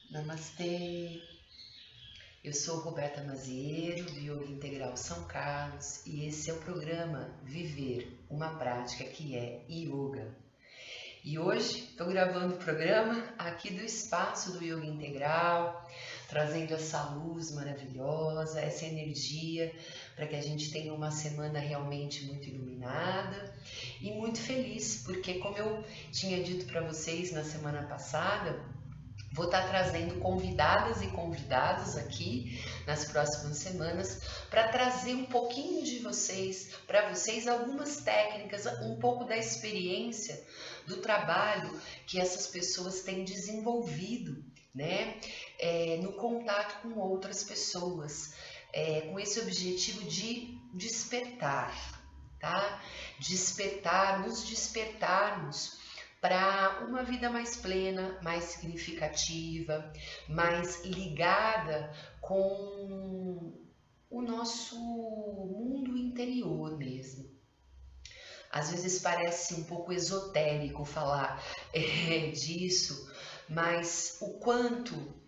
Namastê! Eu sou Roberta Mazieiro, do Yoga Integral São Carlos, e esse é o programa Viver uma Prática que é Yoga. E hoje estou gravando o programa aqui do espaço do Yoga Integral, trazendo essa luz maravilhosa, essa energia, para que a gente tenha uma semana realmente muito iluminada e muito feliz, porque como eu tinha dito para vocês na semana passada, vou estar trazendo convidadas e convidados aqui nas próximas semanas para trazer um pouquinho de vocês, para vocês algumas técnicas, um pouco da experiência do trabalho que essas pessoas têm desenvolvido, né? No contato com outras pessoas, com esse objetivo de despertar, tá? Nos despertarmos para uma vida mais plena, mais significativa, mais ligada com o nosso mundo interior mesmo. Às vezes parece um pouco esotérico falar disso, mas o quanto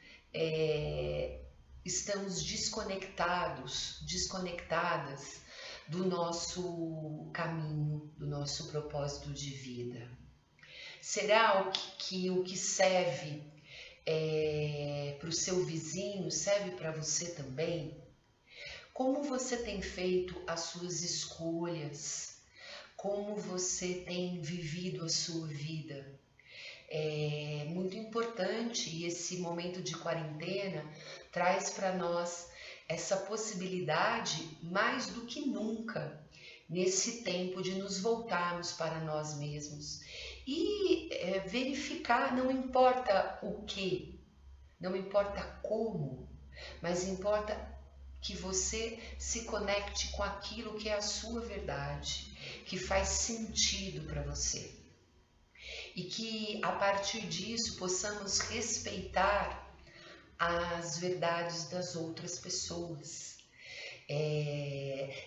estamos desconectadas do nosso caminho, do nosso propósito de vida. Será que o que serve para o seu vizinho serve para você também? Como você tem feito as suas escolhas? Como você tem vivido a sua vida? É muito importante, e esse momento de quarentena traz para nós essa possibilidade mais do que nunca nesse tempo de nos voltarmos para nós mesmos e verificar, não importa o que, não importa como, mas importa que você se conecte com aquilo que é a sua verdade, que faz sentido para você. E que a partir disso possamos respeitar as verdades das outras pessoas.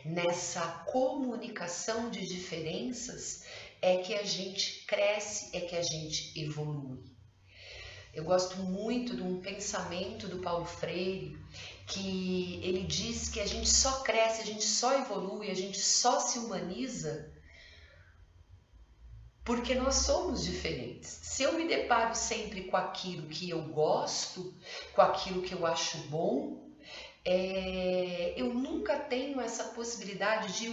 Nessa comunicação de diferenças é que a gente cresce, é que a gente evolui. Eu gosto muito de um pensamento do Paulo Freire, que ele diz que a gente só cresce, a gente só evolui, a gente só se humaniza porque nós somos diferentes. Se eu me deparo sempre com aquilo que eu gosto, com aquilo que eu acho bom, eu nunca tenho essa possibilidade de,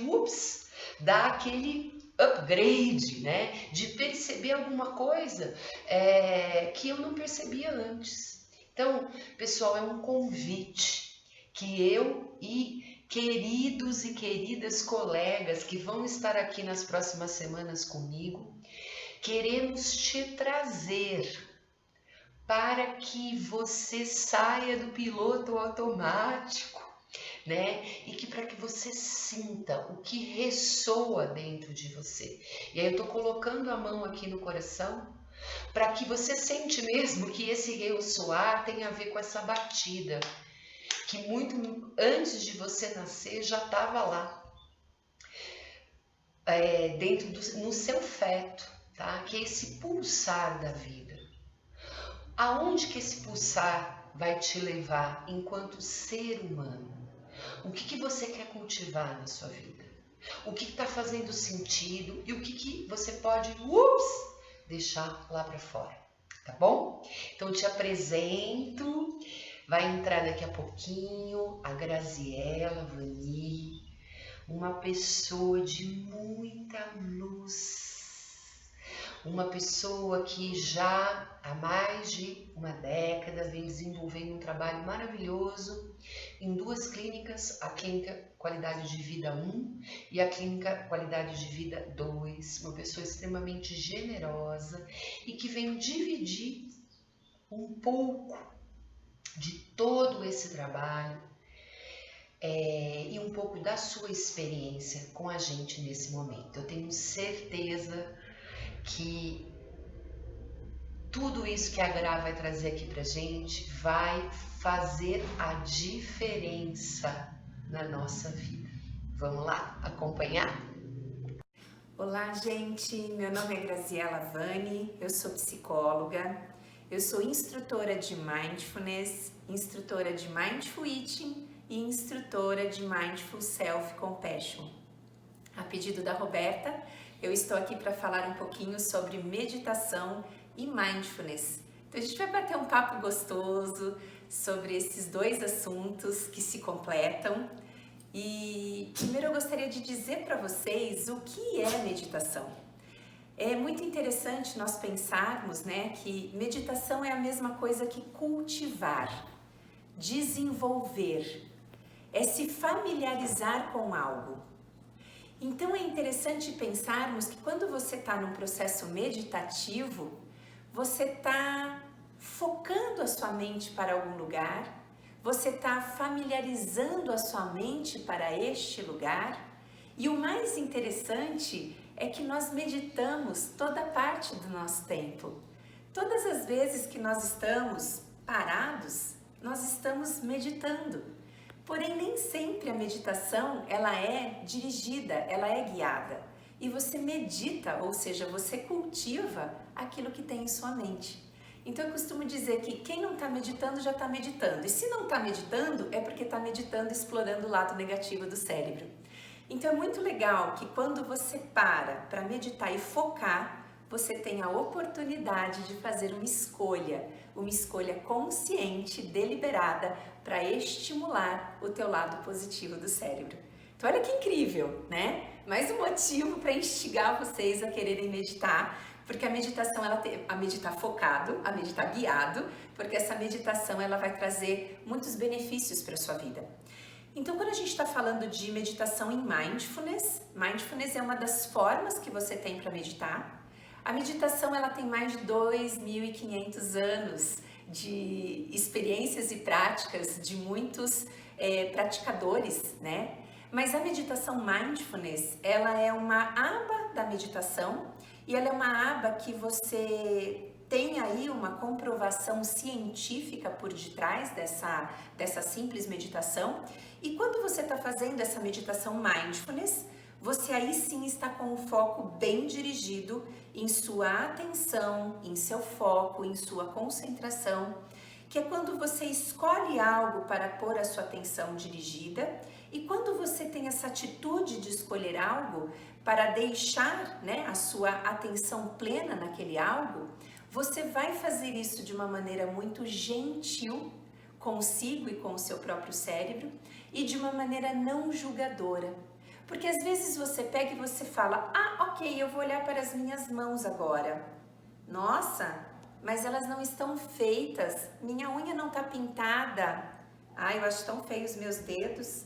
dar aquele upgrade, né? De perceber alguma coisa que eu não percebia antes. Então, pessoal, é um convite que eu e queridos e queridas colegas que vão estar aqui nas próximas semanas comigo, queremos te trazer para que você saia do piloto automático, né? E que para que você sinta o que ressoa dentro de você. E aí eu tô colocando a mão aqui no coração para que você sente mesmo que esse ressoar tem a ver com essa batida, que muito antes de você nascer já estava lá, no seu feto, tá? Que é esse pulsar da vida. Aonde que esse pulsar vai te levar enquanto ser humano? O que você quer cultivar na sua vida? O que está fazendo sentido e o que você pode deixar lá para fora, tá bom? Então eu te apresento, vai entrar daqui a pouquinho a Graziela Vani, uma pessoa de muita luz, uma pessoa que já há mais de uma década vem desenvolvendo um trabalho maravilhoso em duas clínicas, a Clínica Qualidade de Vida 1 e a Clínica Qualidade de Vida 2, uma pessoa extremamente generosa e que vem dividir um pouco de todo esse trabalho e um pouco da sua experiência com a gente nesse momento. Eu tenho certeza que tudo isso que a Gra vai trazer aqui pra gente vai fazer a diferença na nossa vida. Vamos lá acompanhar? Olá, gente. Meu nome é Graziela Vani, eu sou psicóloga Eu sou instrutora de Mindfulness, instrutora de Mindful Eating e instrutora de Mindful Self-Compassion. A pedido da Roberta, eu estou aqui para falar um pouquinho sobre meditação e Mindfulness. Então a gente vai bater um papo gostoso sobre esses dois assuntos que se completam. E primeiro eu gostaria de dizer para vocês o que é meditação. É muito interessante nós pensarmos, que meditação é a mesma coisa que cultivar, desenvolver, é se familiarizar com algo. Então é interessante pensarmos que quando você está num processo meditativo, você está focando a sua mente para algum lugar, você está familiarizando a sua mente para este lugar, e o mais interessante é que nós meditamos toda parte do nosso tempo. Todas as vezes que nós estamos parados, nós estamos meditando. Porém, nem sempre a meditação ela é dirigida, ela é guiada. E você medita, ou seja, você cultiva aquilo que tem em sua mente. Então eu costumo dizer que quem não está meditando já está meditando. E se não está meditando, é porque está meditando explorando o lado negativo do cérebro. Então é muito legal que quando você para meditar e focar, você tem a oportunidade de fazer uma escolha consciente, deliberada, para estimular o teu lado positivo do cérebro. Então olha que incrível, né? Mais um motivo para instigar vocês a quererem meditar, porque a meditação, a meditar focado, a meditar guiado, porque essa meditação ela vai trazer muitos benefícios para a sua vida. Então, quando a gente está falando de meditação em Mindfulness, Mindfulness é uma das formas que você tem para meditar. A meditação ela tem mais de 2.500 anos de experiências e práticas de muitos praticadores, né? Mas a meditação Mindfulness, ela é uma aba da meditação e ela é uma aba que você tem aí uma comprovação científica por detrás dessa simples meditação. E quando você está fazendo essa meditação Mindfulness, você aí sim está com o foco bem dirigido em sua atenção, em seu foco, em sua concentração, que é quando você escolhe algo para pôr a sua atenção dirigida e quando você tem essa atitude de escolher algo para deixar a sua atenção plena naquele algo, você vai fazer isso de uma maneira muito gentil consigo e com o seu próprio cérebro e de uma maneira não julgadora. Porque às vezes você pega e você fala, ok, eu vou olhar para as minhas mãos agora. Nossa, mas elas não estão feitas, minha unha não está pintada. Eu acho tão feio os meus dedos.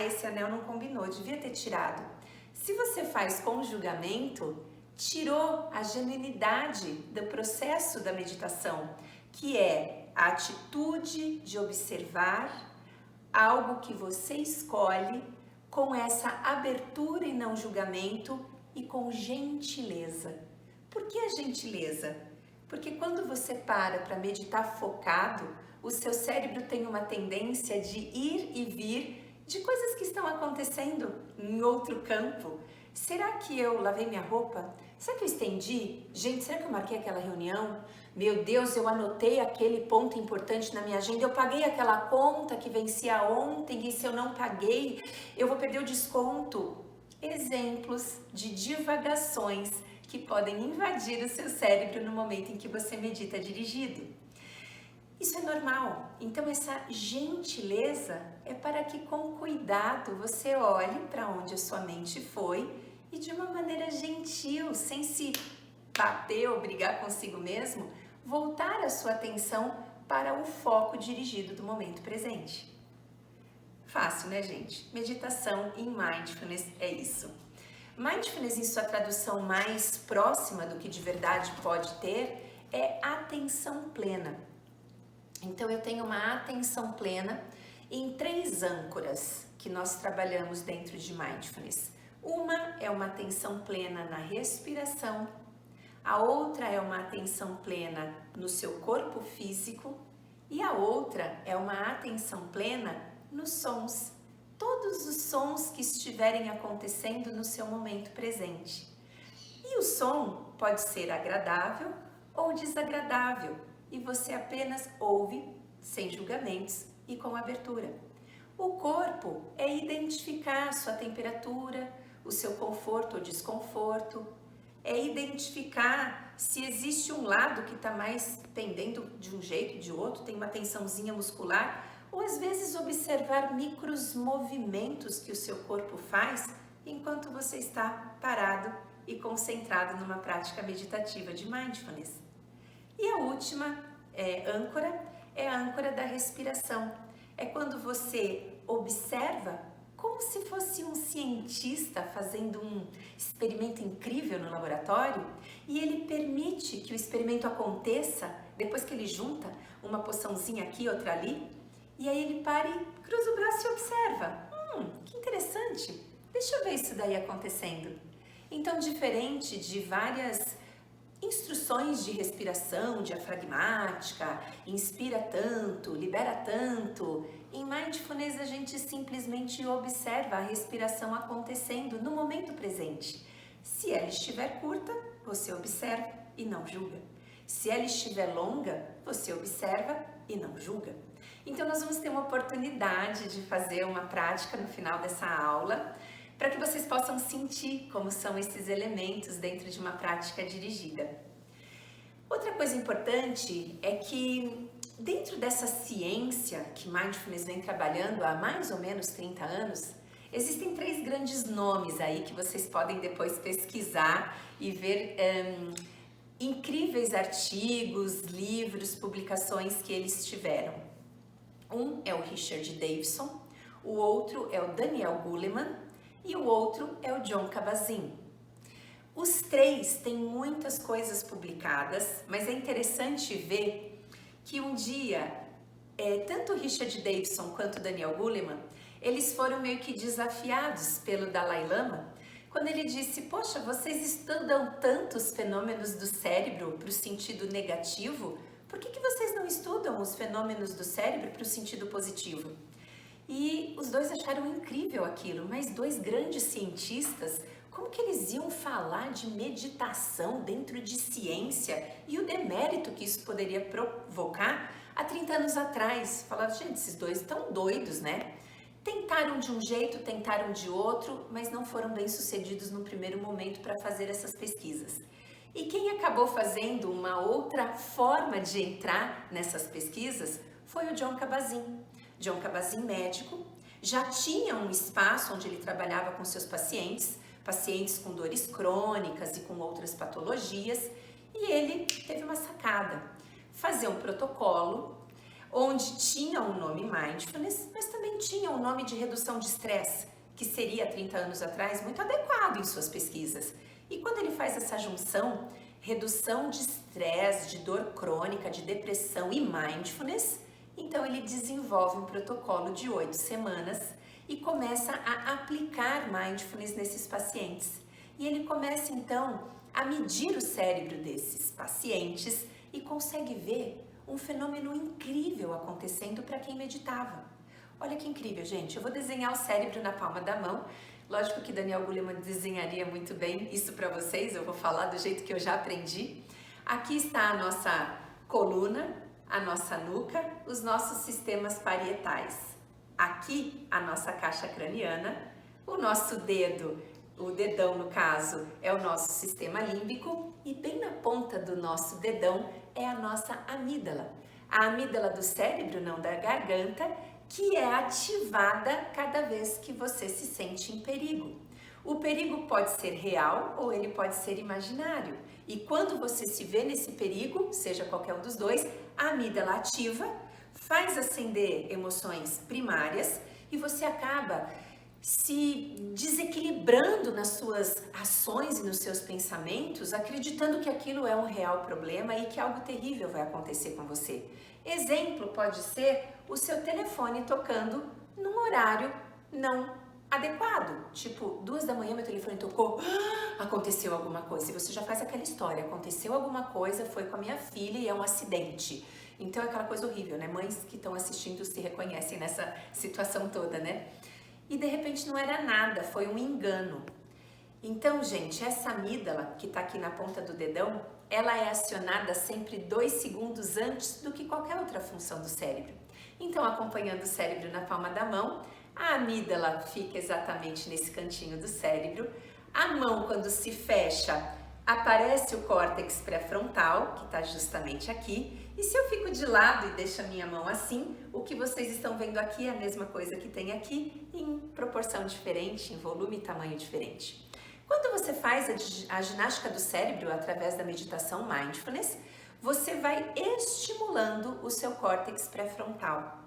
Esse anel não combinou, devia ter tirado. Se você faz com julgamento, tirou a genuinidade do processo da meditação, que é a atitude de observar algo que você escolhe com essa abertura e não julgamento e com gentileza. Por que a gentileza? Porque quando você para meditar focado, o seu cérebro tem uma tendência de ir e vir de coisas que estão acontecendo em outro campo. Será que eu lavei minha roupa? Será que eu estendi? Gente, será que eu marquei aquela reunião? Meu Deus, eu anotei aquele ponto importante na minha agenda, eu paguei aquela conta que vencia ontem e se eu não paguei, eu vou perder o desconto. Exemplos de divagações que podem invadir o seu cérebro no momento em que você medita dirigido. Isso é normal. Então essa gentileza é para que com cuidado você olhe para onde a sua mente foi e de uma maneira gentil, sem se bater ou brigar consigo mesmo, voltar a sua atenção para o foco dirigido do momento presente. Fácil, né, gente? Meditação em Mindfulness é isso. Mindfulness, em sua tradução mais próxima do que de verdade pode ter, é atenção plena. Então eu tenho uma atenção plena em 3 âncoras que nós trabalhamos dentro de Mindfulness. Uma é uma atenção plena na respiração, a outra é uma atenção plena no seu corpo físico e a outra é uma atenção plena nos sons, todos os sons que estiverem acontecendo no seu momento presente. E o som pode ser agradável ou desagradável. e você apenas ouve, sem julgamentos e com abertura. O corpo é identificar sua temperatura, o seu conforto ou desconforto, é identificar se existe um lado que está mais pendendo de um jeito, de outro, tem uma tensãozinha muscular, ou às vezes observar micros movimentos que o seu corpo faz enquanto você está parado e concentrado numa prática meditativa de mindfulness. E a última âncora é a âncora da respiração. É quando você observa como se fosse um cientista fazendo um experimento incrível no laboratório e ele permite que o experimento aconteça depois que ele junta uma poçãozinha aqui, outra ali, e aí ele para e cruza o braço e observa. Que interessante, deixa eu ver isso daí acontecendo. Então, diferente de várias instruções de respiração diafragmática, inspira tanto, libera tanto, em Mindfulness a gente simplesmente observa a respiração acontecendo no momento presente. Se ela estiver curta, você observa e não julga. Se ela estiver longa, você observa e não julga. Então nós vamos ter uma oportunidade de fazer uma prática no final dessa aula, para que vocês possam sentir como são esses elementos dentro de uma prática dirigida. Outra coisa importante é que dentro dessa ciência que Mindfulness vem trabalhando há mais ou menos 30 anos, existem 3 grandes nomes aí que vocês podem depois pesquisar e ver incríveis artigos, livros, publicações que eles tiveram. Um é o Richard Davidson, o outro é o Daniel Goleman, e o outro é o Jon Kabat-Zinn. Os 3 têm muitas coisas publicadas, mas é interessante ver que um dia, tanto o Richard Davidson quanto o Daniel Goleman, eles foram meio que desafiados pelo Dalai Lama, quando ele disse, poxa, vocês estudam tantos fenômenos do cérebro para o sentido negativo, por que vocês não estudam os fenômenos do cérebro para o sentido positivo? E os 2 acharam incrível aquilo, mas 2 grandes cientistas, como que eles iam falar de meditação dentro de ciência e o demérito que isso poderia provocar há 30 anos atrás? Falaram, gente, esses 2 estão doidos, né? Tentaram de um jeito, tentaram de outro, mas não foram bem sucedidos no primeiro momento para fazer essas pesquisas. E quem acabou fazendo uma outra forma de entrar nessas pesquisas foi o Jon Kabat-Zinn. Jon Kabat-Zinn, médico, já tinha um espaço onde ele trabalhava com seus pacientes com dores crônicas e com outras patologias, e ele teve uma sacada, fazer um protocolo onde tinha o nome Mindfulness, mas também tinha o nome de redução de estresse, que seria há 30 anos atrás muito adequado em suas pesquisas. E quando ele faz essa junção, redução de estresse, de dor crônica, de depressão e Mindfulness, então ele desenvolve um protocolo de 8 semanas e começa a aplicar Mindfulness nesses pacientes. E ele começa então a medir o cérebro desses pacientes e consegue ver um fenômeno incrível acontecendo para quem meditava. Olha que incrível, gente. Eu vou desenhar o cérebro na palma da mão. Lógico que Daniel Goleman desenharia muito bem isso para vocês. Eu vou falar do jeito que eu já aprendi. Aqui está a nossa coluna, a nossa nuca, os nossos sistemas parietais. Aqui a nossa caixa craniana, o nosso dedo, o dedão no caso, é o nosso sistema límbico e bem na ponta do nosso dedão é a nossa amígdala. A amígdala do cérebro, não da garganta, que é ativada cada vez que você se sente em perigo. O perigo pode ser real ou ele pode ser imaginário. E quando você se vê nesse perigo, seja qualquer um dos dois, a amígdala ativa, faz acender emoções primárias e você acaba se desequilibrando nas suas ações e nos seus pensamentos, acreditando que aquilo é um real problema e que algo terrível vai acontecer com você. Exemplo pode ser o seu telefone tocando num horário não adequado, tipo 2 da manhã meu telefone tocou, aconteceu alguma coisa, e você já faz aquela história, aconteceu alguma coisa, foi com a minha filha e é um acidente. Então é aquela coisa horrível, né? Mães que estão assistindo se reconhecem nessa situação toda, né? E de repente não era nada, foi um engano. Então, gente, essa amígdala que está aqui na ponta do dedão, ela é acionada sempre 2 segundos antes do que qualquer outra função do cérebro. Então, acompanhando o cérebro na palma da mão, a amígdala fica exatamente nesse cantinho do cérebro. A mão, quando se fecha, aparece o córtex pré-frontal, que está justamente aqui. E se eu fico de lado e deixo a minha mão assim, o que vocês estão vendo aqui é a mesma coisa que tem aqui, em proporção diferente, em volume e tamanho diferente. Quando você faz a ginástica do cérebro através da meditação Mindfulness, você vai estimulando o seu córtex pré-frontal.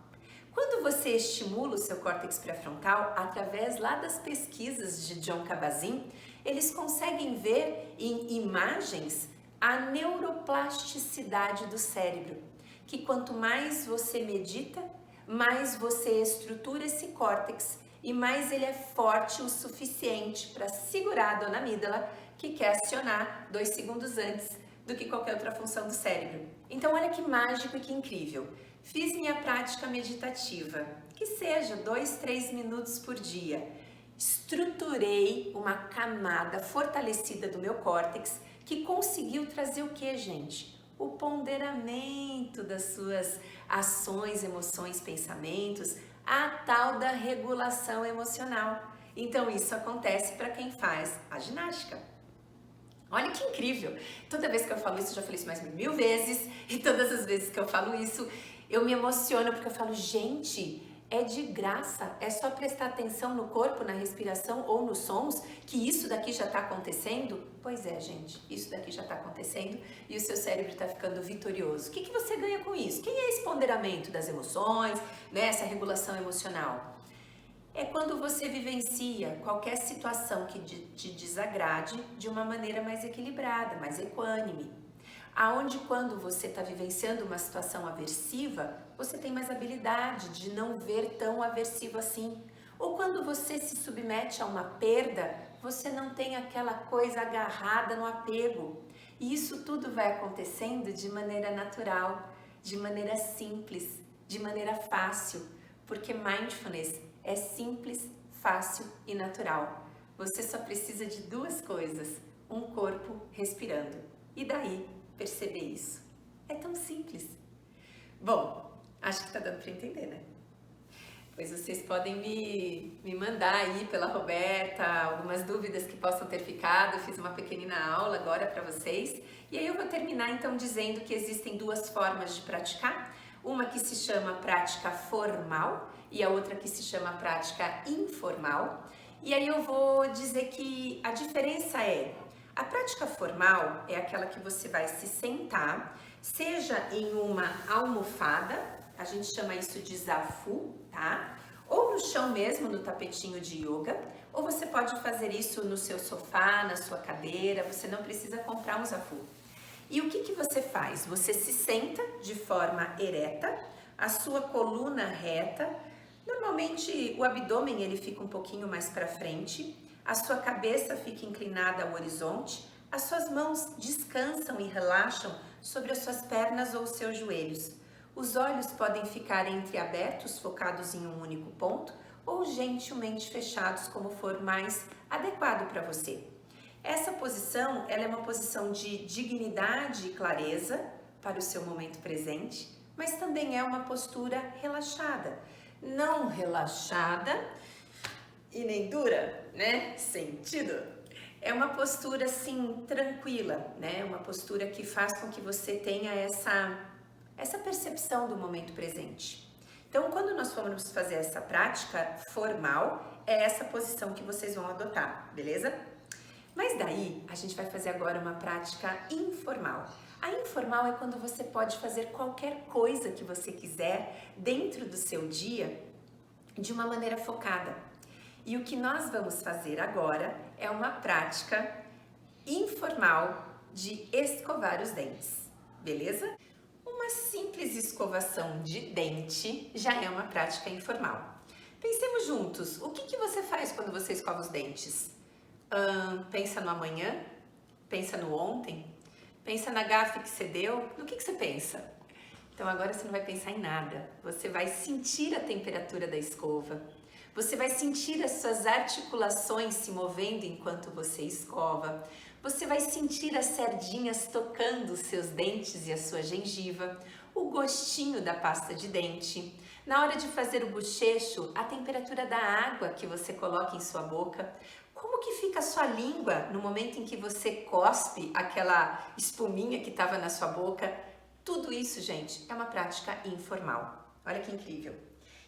Quando você estimula o seu córtex pré-frontal, através lá das pesquisas de Jon Kabat-Zinn, eles conseguem ver em imagens a neuroplasticidade do cérebro, que quanto mais você medita, mais você estrutura esse córtex e mais ele é forte o suficiente para segurar a dona amígdala, que quer acionar 2 segundos antes do que qualquer outra função do cérebro. Então olha que mágico e que incrível. Fiz minha prática meditativa, que seja 2, 3 minutos por dia. Estruturei uma camada fortalecida do meu córtex que conseguiu trazer o que, gente? O ponderamento das suas ações, emoções, pensamentos, a tal da regulação emocional. Então isso acontece para quem faz a ginástica. Olha que incrível! Toda vez que eu falo isso, eu já falei isso mais 1000 vezes, e todas as vezes que eu falo isso, eu me emociono porque eu falo, gente, é de graça, é só prestar atenção no corpo, na respiração ou nos sons, que isso daqui já está acontecendo? Pois é, gente, isso daqui já está acontecendo e o seu cérebro está ficando vitorioso. O que você ganha com isso? Quem é esse ponderamento das emoções, né, essa regulação emocional? É quando você vivencia qualquer situação que te desagrade de uma maneira mais equilibrada, mais equânime. Aonde quando você está vivenciando uma situação aversiva, você tem mais habilidade de não ver tão aversivo assim. Ou quando você se submete a uma perda, você não tem aquela coisa agarrada no apego. E isso tudo vai acontecendo de maneira natural, de maneira simples, de maneira fácil, porque Mindfulness é simples, fácil e natural. Você só precisa de 2 coisas, um corpo respirando. E daí perceber isso. É tão simples. Bom, acho que tá dando para entender, né? Pois vocês podem me mandar aí pela Roberta algumas dúvidas que possam ter ficado. Eu fiz uma pequenina aula agora para vocês. E aí eu vou terminar então dizendo que existem 2 formas de praticar. Uma que se chama prática formal e a outra que se chama prática informal. E aí eu vou dizer que a diferença é: a prática formal é aquela que você vai se sentar, seja em uma almofada, a gente chama isso de zafu, tá? Ou no chão mesmo, no tapetinho de yoga, ou você pode fazer isso no seu sofá, na sua cadeira, você não precisa comprar um zafu. E o que você faz? Você se senta de forma ereta, a sua coluna reta, normalmente o abdômen ele fica um pouquinho mais para frente, a sua cabeça fica inclinada ao horizonte, as suas mãos descansam e relaxam sobre as suas pernas ou os seus joelhos. Os olhos podem ficar entreabertos, focados em um único ponto, ou gentilmente fechados, como for mais adequado para você. Essa posição, ela é uma posição de dignidade e clareza para o seu momento presente, mas também é uma postura relaxada. Não relaxada e nem dura, né? Sentido? É uma postura assim tranquila, né? Uma postura que faz com que você tenha essa percepção do momento presente. Então, quando nós formos fazer essa prática formal, é essa posição que vocês vão adotar, beleza? Mas daí, a gente vai fazer agora uma prática informal. A informal é quando você pode fazer qualquer coisa que você quiser dentro do seu dia de uma maneira focada. E o que nós vamos fazer agora é uma prática informal de escovar os dentes, beleza? Uma simples escovação de dente já é uma prática informal. Pensemos juntos, o que você faz quando você escova os dentes? Pensa no amanhã? Pensa no ontem? Pensa na gafe que você deu? No que você pensa? Então agora você não vai pensar em nada, você vai sentir a temperatura da escova, Você vai sentir as suas articulações se movendo enquanto você escova. Você vai sentir as sardinhas tocando os seus dentes e a sua gengiva, o gostinho da pasta de dente. Na hora de fazer o bochecho, a temperatura da água que você coloca em sua boca. Como que fica a sua língua no momento em que você cospe aquela espuminha que estava na sua boca? Tudo isso, gente, é uma prática informal. Olha que incrível!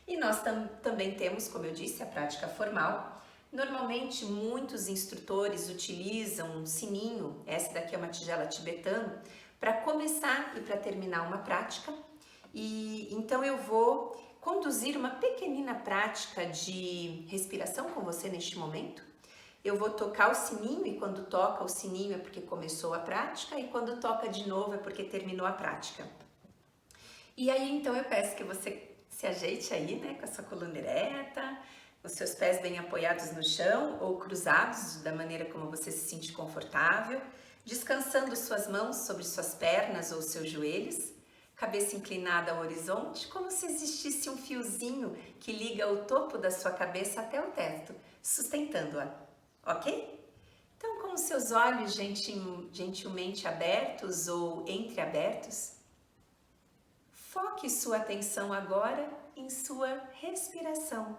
E nós também temos, como eu disse, a prática formal. Normalmente, muitos instrutores utilizam um sininho, essa daqui é uma tigela tibetana, para começar e para terminar uma prática. E então eu vou conduzir uma pequenina prática de respiração com você neste momento. Eu vou tocar o sininho e quando toca o sininho é porque começou a prática e quando toca de novo é porque terminou a prática. E aí então eu peço que você se ajeite aí, né, com a sua coluna ereta, os seus pés bem apoiados no chão ou cruzados, da maneira como você se sente confortável, descansando suas mãos sobre suas pernas ou seus joelhos, cabeça inclinada ao horizonte, como se existisse um fiozinho que liga o topo da sua cabeça até o teto, sustentando-a, ok? Então, com os seus olhos gentilmente abertos ou entreabertos, foque sua atenção agora em sua respiração.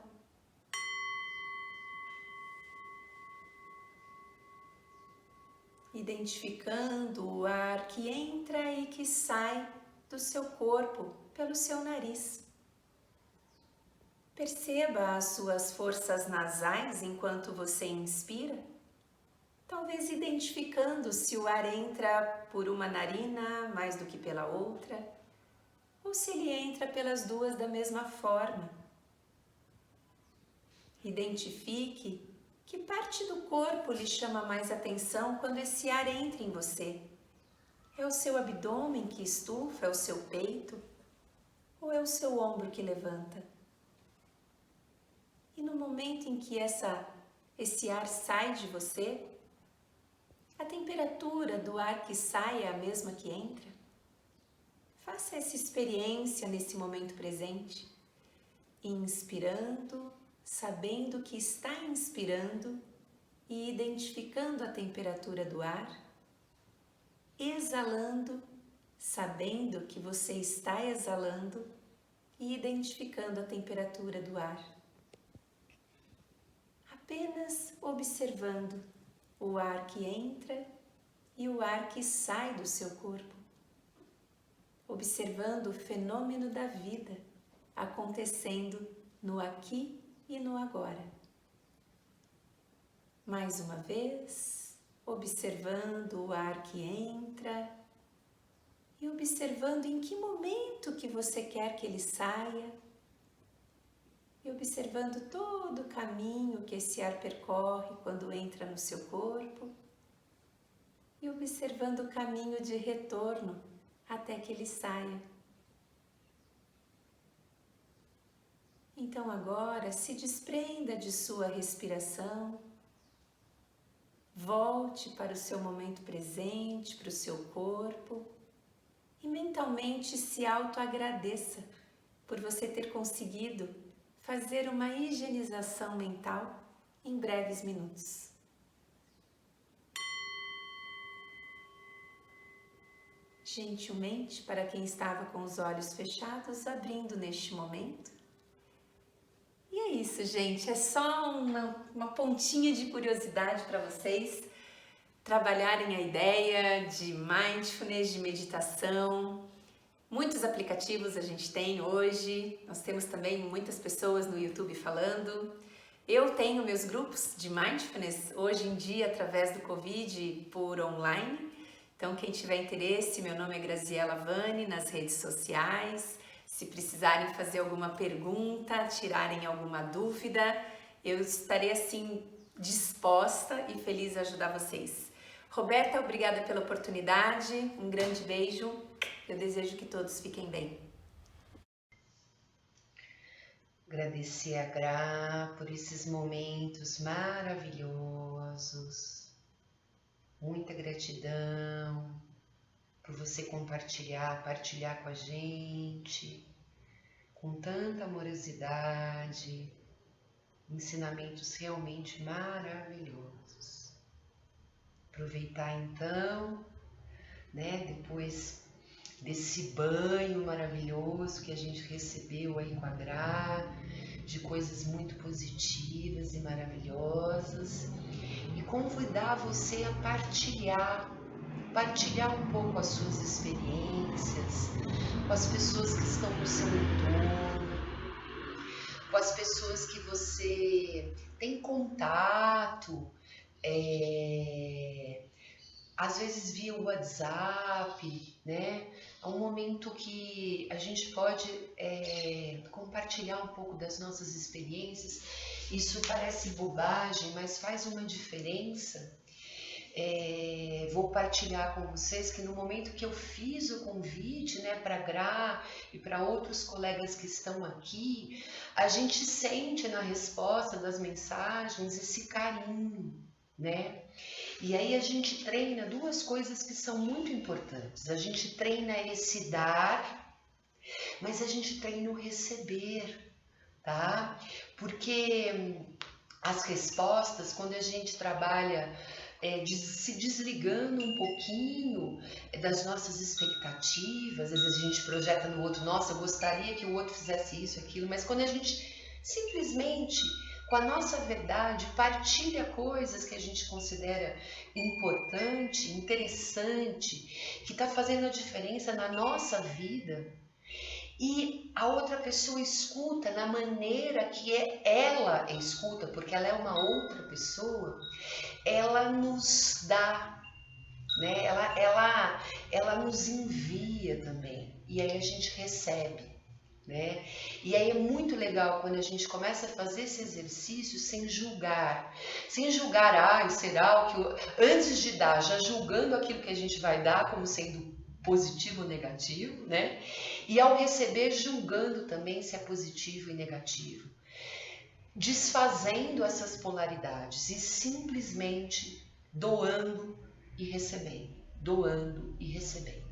Identificando o ar que entra e que sai do seu corpo pelo seu nariz. Perceba as suas forças nasais enquanto você inspira. Talvez identificando se o ar entra por uma narina mais do que pela outra, ou se ele entra pelas duas da mesma forma. Identifique que parte do corpo lhe chama mais atenção quando esse ar entra em você. É o seu abdômen que estufa, é o seu peito, ou é o seu ombro que levanta? E no momento em que esse ar sai de você, a temperatura do ar que sai é a mesma que entra? Faça essa experiência nesse momento presente, inspirando, sabendo que está inspirando e identificando a temperatura do ar, exalando, sabendo que você está exalando e identificando a temperatura do ar. Apenas observando o ar que entra e o ar que sai do seu corpo. Observando o fenômeno da vida acontecendo no aqui e no agora. Mais uma vez, observando o ar que entra e observando em que momento que você quer que ele saia e observando todo o caminho que esse ar percorre quando entra no seu corpo e observando o caminho de retorno até que ele saia. Então agora se desprenda de sua respiração, volte para o seu momento presente, para o seu corpo e mentalmente se autoagradeça por você ter conseguido fazer uma higienização mental em breves minutos. Gentilmente, para quem estava com os olhos fechados, abrindo neste momento. E é isso, gente, é só uma pontinha de curiosidade para vocês trabalharem a ideia de mindfulness, de meditação. Muitos aplicativos a gente tem hoje, nós temos também muitas pessoas no YouTube falando. Eu tenho meus grupos de mindfulness hoje em dia através do Covid por online. Então, quem tiver interesse, meu nome é Graziela Vani nas redes sociais. Se precisarem fazer alguma pergunta, tirarem alguma dúvida, eu estarei assim disposta e feliz a ajudar vocês. Roberta, obrigada pela oportunidade, um grande beijo, eu desejo que todos fiquem bem. Agradecer a Gra por esses momentos maravilhosos. Muita gratidão por você partilhar com a gente, com tanta amorosidade, ensinamentos realmente maravilhosos. Aproveitar então, né, depois desse banho maravilhoso que a gente recebeu aí com a Gra, de coisas muito positivas e maravilhosas, e convidar você a partilhar um pouco as suas experiências com as pessoas que estão no seu entorno, com as pessoas que você tem contato, às vezes via WhatsApp, né? É um momento que a gente pode compartilhar um pouco das nossas experiências. Isso parece bobagem, mas faz uma diferença. Vou partilhar com vocês que no momento que eu fiz o convite, né, para a Gra e para outros colegas que estão aqui, a gente sente na resposta das mensagens esse carinho, né? E aí a gente treina duas coisas que são muito importantes. A gente treina esse dar, mas a gente treina o receber, tá? Porque as respostas, quando a gente trabalha se desligando um pouquinho das nossas expectativas, às vezes a gente projeta no outro, nossa, eu gostaria que o outro fizesse isso, aquilo, mas quando a gente simplesmente, com a nossa verdade, partilha coisas que a gente considera importante, interessante, que está fazendo a diferença na nossa vida, e a outra pessoa escuta na maneira que ela escuta, porque ela é uma outra pessoa, ela nos dá, né? Ela nos envia também, e aí a gente recebe, né? E aí é muito legal quando a gente começa a fazer esse exercício sem julgar, será o que antes de dar, já julgando aquilo que a gente vai dar como sendo positivo ou negativo, né? E ao receber, julgando também se é positivo e negativo, desfazendo essas polaridades e simplesmente doando e recebendo, doando e recebendo.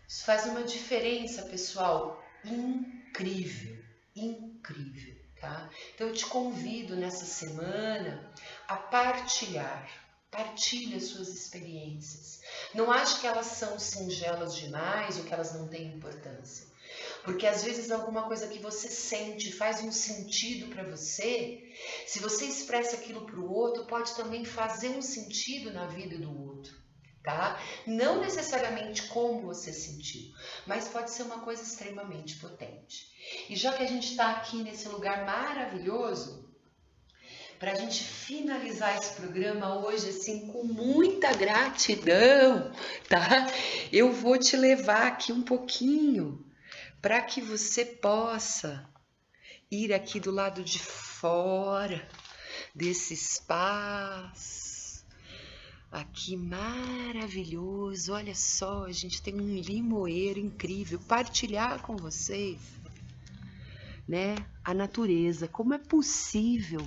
Isso faz uma diferença, pessoal, incrível, incrível, tá? Então eu te convido nessa semana a partilhar. Partilhe as suas experiências. Não ache que elas são singelas demais ou que elas não têm importância. Porque às vezes alguma coisa que você sente faz um sentido para você, se você expressa aquilo para o outro, pode também fazer um sentido na vida do outro, tá? Não necessariamente como você sentiu, mas pode ser uma coisa extremamente potente. E já que a gente está aqui nesse lugar maravilhoso, para a gente finalizar esse programa hoje assim com muita gratidão, tá? Eu vou te levar aqui um pouquinho para que você possa ir aqui do lado de fora desse espaço aqui maravilhoso. Olha só, a gente tem um limoeiro incrível, partilhar com vocês, né? A natureza, como é possível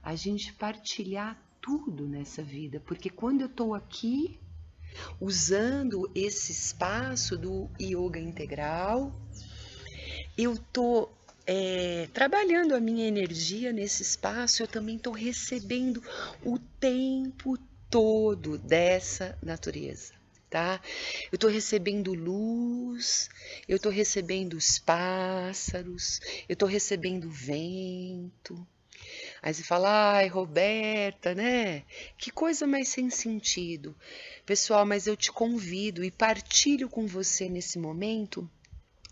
a gente partilhar tudo nessa vida, porque quando eu estou aqui usando esse espaço do yoga integral, eu estou trabalhando a minha energia nesse espaço, eu também estou recebendo o tempo todo dessa natureza, tá? Eu estou recebendo luz, eu estou recebendo os pássaros, eu estou recebendo vento. Aí você fala, ai, Roberta, né? Que coisa mais sem sentido. Pessoal, mas eu te convido e partilho com você nesse momento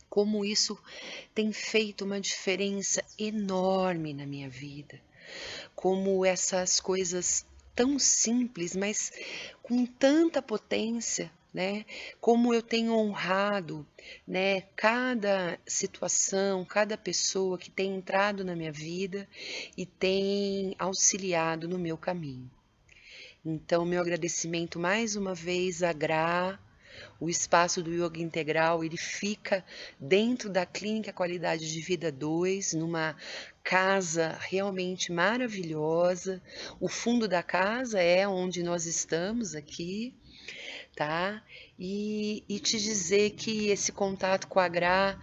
como isso tem feito uma diferença enorme na minha vida. Como essas coisas tão simples, mas com tanta potência, né? Como eu tenho honrado, né, cada situação, cada pessoa que tem entrado na minha vida e tem auxiliado no meu caminho. Então, meu agradecimento mais uma vez a Gra. O espaço do Yoga Integral, ele fica dentro da Clínica Qualidade de Vida 2, numa casa realmente maravilhosa. O fundo da casa é onde nós estamos aqui, tá? E te dizer que esse contato com a Gra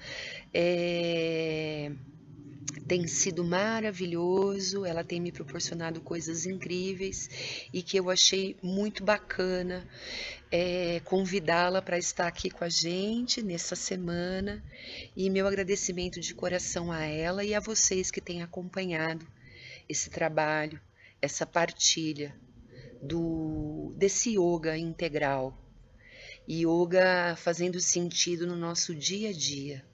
Tem sido maravilhoso, ela tem me proporcionado coisas incríveis e que eu achei muito bacana convidá-la para estar aqui com a gente nessa semana. E meu agradecimento de coração a ela e a vocês que têm acompanhado esse trabalho, essa partilha desse yoga integral. Yoga fazendo sentido no nosso dia a dia,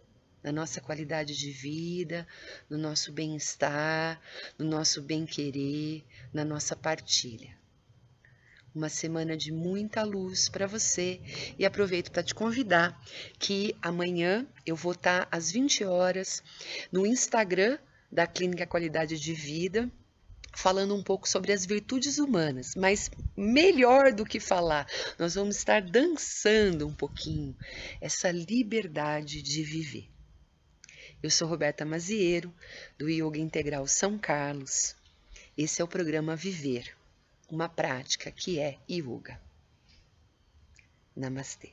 na nossa qualidade de vida, no nosso bem-estar, no nosso bem-querer, na nossa partilha. Uma semana de muita luz para você e aproveito para te convidar que amanhã eu vou estar às 20 horas no Instagram da Clínica Qualidade de Vida, falando um pouco sobre as virtudes humanas, mas melhor do que falar, nós vamos estar dançando um pouquinho essa liberdade de viver. Eu sou Roberta Maziero, do Yoga Integral São Carlos. Esse é o programa Viver, uma prática que é yoga. Namastê.